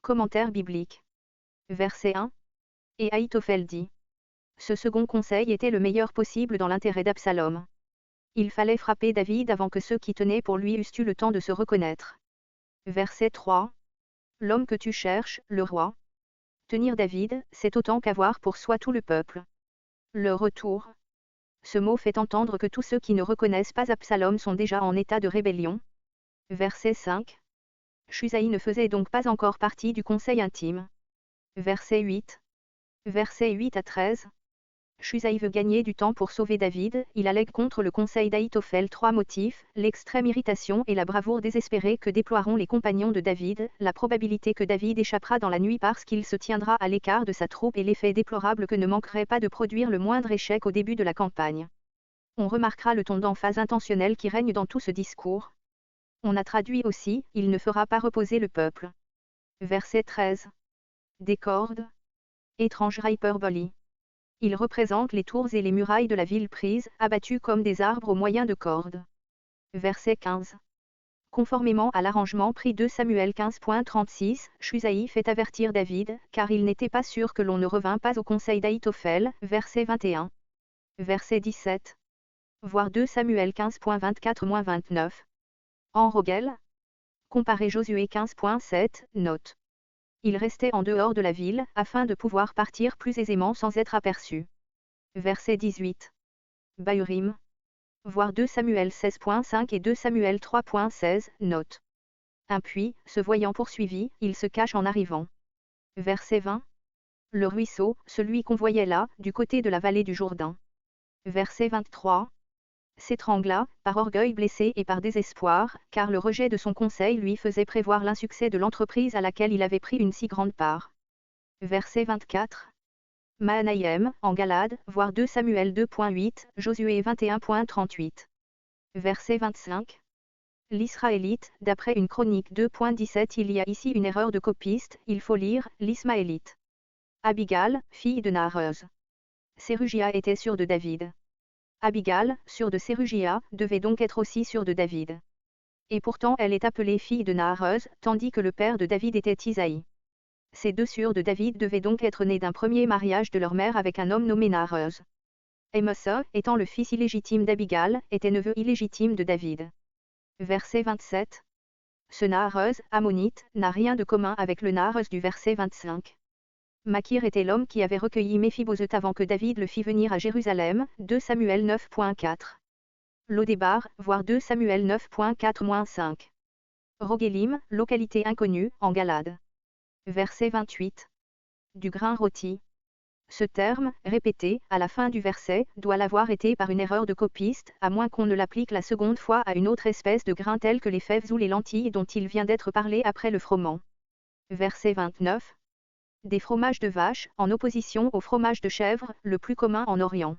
Commentaire biblique. Verset 1. Et Ahitophel dit. Ce second conseil était le meilleur possible dans l'intérêt d'Absalom. Il fallait frapper David avant que ceux qui tenaient pour lui eussent eu le temps de se reconnaître. Verset 3. L'homme que tu cherches, le roi. Tenir David, c'est autant qu'avoir pour soi tout le peuple. Le retour. Ce mot fait entendre que tous ceux qui ne reconnaissent pas Absalom sont déjà en état de rébellion. Verset 5. Shushaï ne faisait donc pas encore partie du conseil intime. Verset 8. Versets 8 à 13. Shushaï veut gagner du temps pour sauver David, il allègue contre le conseil d'Ahitophel 3 motifs, l'extrême irritation et la bravoure désespérée que déploieront les compagnons de David, la probabilité que David échappera dans la nuit parce qu'il se tiendra à l'écart de sa troupe et l'effet déplorable que ne manquerait pas de produire le moindre échec au début de la campagne. On remarquera le ton d'emphase intentionnel qui règne dans tout ce discours. On a traduit aussi, il ne fera pas reposer le peuple. Verset 13. Des cordes. Étrange hyperbole. Il représente les tours et les murailles de la ville prises, abattues comme des arbres au moyen de cordes. Verset 15. Conformément à l'arrangement pris de Samuel 15.36, Shushaï fait avertir David, car il n'était pas sûr que l'on ne revint pas au conseil d'Ahitophel, verset 21. Verset 17. Voir 2 Samuel 15.24-29. En Rogel. Comparer Josué 15.7, note. Il restait en dehors de la ville, afin de pouvoir partir plus aisément sans être aperçu. Verset 18. Bahurim. Voir 2 Samuel 16.5 et 2 Samuel 3.16, note. Un puits, se voyant poursuivi, il se cache en arrivant. Verset 20. Le ruisseau, celui qu'on voyait là, du côté de la vallée du Jourdain. Verset 23. S'étrangla, par orgueil blessé et par désespoir, car le rejet de son conseil lui faisait prévoir l'insuccès de l'entreprise à laquelle il avait pris une si grande part. Verset 24. Mahanaïm, en Galade, voir 2 Samuel 2.8, Josué 21.38. Verset 25. L'Israélite, d'après une chronique 2.17. Il y a ici une erreur de copiste, il faut lire, l'Ismaélite. Abigal, fille de Nahareuse. Sérugia était sûre de David. Abigal, sûre de Sérugia, devait donc être aussi sûre de David. Et pourtant elle est appelée fille de Nahareuse, tandis que le père de David était Isaïe. Ces deux sûres de David devaient donc être nées d'un premier mariage de leur mère avec un homme nommé Nahareuse. Émosa, étant le fils illégitime d'Abigal, était neveu illégitime de David. Verset 27. Ce Nahareuse, ammonite, n'a rien de commun avec le Nahareuse du verset 25. Makir était l'homme qui avait recueilli Méphibosheth avant que David le fît venir à Jérusalem, 2 Samuel 9.4. Lodébar, voir 2 Samuel 9.4-5. Rogelim, localité inconnue, en Galade. Verset 28. Du grain rôti. Ce terme, répété, à la fin du verset, doit l'avoir été par une erreur de copiste, à moins qu'on ne l'applique la seconde fois à une autre espèce de grain tel que les fèves ou les lentilles dont il vient d'être parlé après le froment. Verset 29. Des fromages de vache, en opposition au fromage de chèvre, le plus commun en Orient.